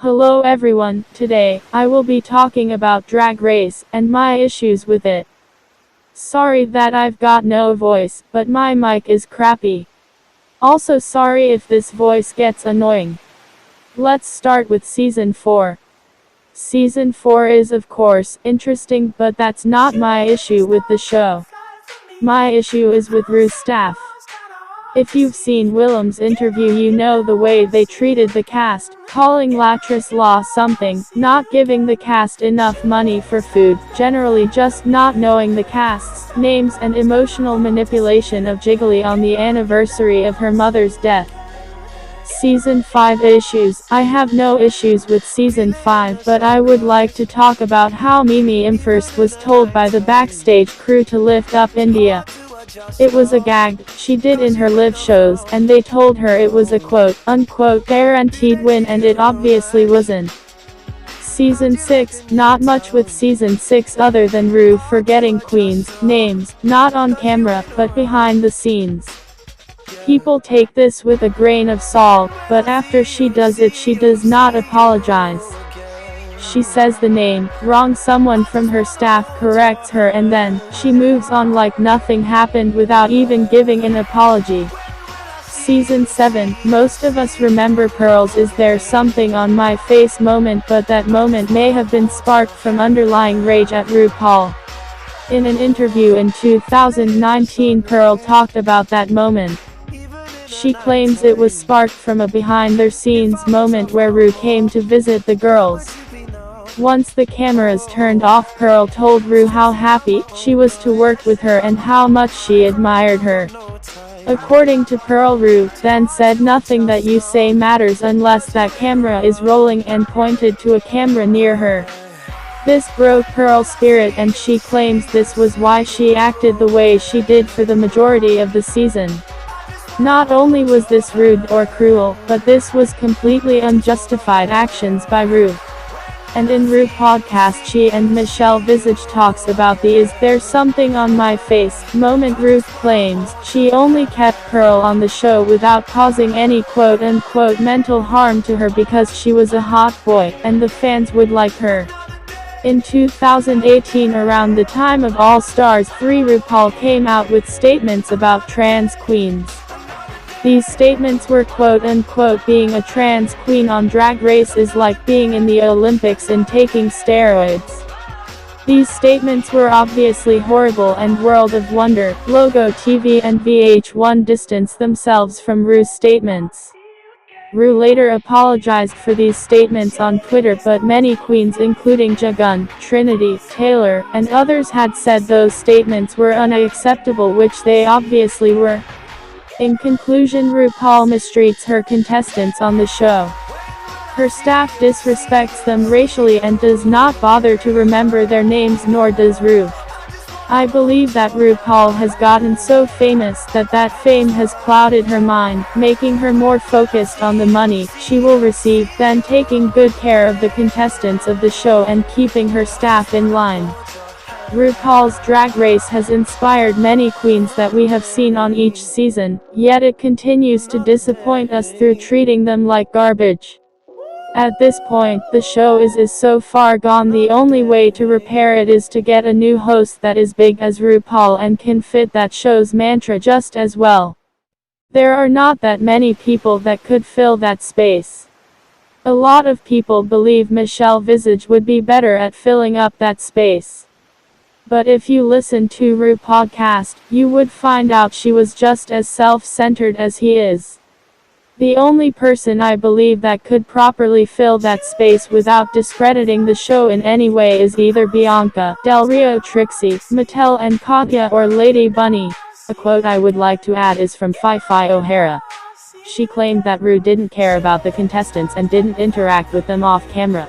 Hello everyone, today, I will be talking about Drag Race, and my issues with it. Sorry that I've got no voice, but my mic is crappy. Also sorry if this voice gets annoying. Let's start with Season 4. Season 4 is of course, interesting, but that's not my issue with the show. My issue is with Ru's staff. If you've seen WILLAM's interview, you know the way they treated the cast, calling Latrice Law something, not giving the cast enough money for food, generally just not knowing the cast's names, and emotional manipulation of Jiggly on the anniversary of her mother's death. Season 5 issues. I have no issues with Season 5, but I would like to talk about how Mimi Imfurst was told by the backstage crew to lift up India. It was a gag she did in her live shows, and they told her it was a quote-unquote guaranteed win, and it obviously wasn't. Season 6, not much with Season 6 other than Ru forgetting Qween's names, not on camera, but behind the scenes. People take this with a grain of salt, but after she does it, she does not apologize. She says the name wrong, someone from her staff corrects her, and then she moves on like nothing happened without even giving an apology. Season 7, most of us remember Pearl's "Is there something on my face" moment, but that moment may have been sparked from underlying rage at RuPaul. In an interview in 2019, Pearl talked about that moment. She claims it was sparked from a behind-the-scenes moment where Ru came to visit the girls. Once the cameras turned off, Pearl told Ru how happy she was to work with her and how much she admired her. According to Pearl, Ru then said, "Nothing that you say matters unless that camera is rolling," and pointed to a camera near her. This broke Pearl's spirit, and she claims this was why she acted the way she did for the majority of the season. Not only was this rude or cruel, but this was completely unjustified actions by Ru. And in Ru podcast, she and Michelle Visage talks about the "Is there something on my face" moment. Ru claims she only kept Pearl on the show without causing any quote-unquote mental harm to her because she was a hot boy, and the fans would like her. In 2018, around the time of All Stars 3, RuPaul came out with statements about trans queens. These statements were quote-unquote, "Being a trans queen on Drag Race is like being in the Olympics and taking steroids." These statements were obviously horrible, and World of Wonder, Logo TV and VH1 distanced themselves from Ru's statements. Ru later apologized for these statements on Twitter, but many queens including Jagun, Trinity, Taylor, and others had said those statements were unacceptable, which they obviously were. In conclusion, RuPaul mistreats her contestants on the show. Her staff disrespects them racially and does not bother to remember their names, nor does Ru. I believe that RuPaul has gotten so famous that fame has clouded her mind, making her more focused on the money she will receive than taking good care of the contestants of the show and keeping her staff in line. RuPaul's Drag Race has inspired many queens that we have seen on each season, yet it continues to disappoint us through treating them like garbage. At this point, the show is so far gone, the only way to repair it is to get a new host that is big as RuPaul and can fit that show's mantra just as well. There are not that many people that could fill that space. A lot of people believe Michelle Visage would be better at filling up that space. But if you listen to Ru podcast, you would find out she was just as self-centered as he is. The only person I believe that could properly fill that space without discrediting the show in any way is either Bianca, Del Rio, Trixie, Mattel and Katya, or Lady Bunny. A quote I would like to add is from Fifi O'Hara. She claimed that Ru didn't care about the contestants and didn't interact with them off camera.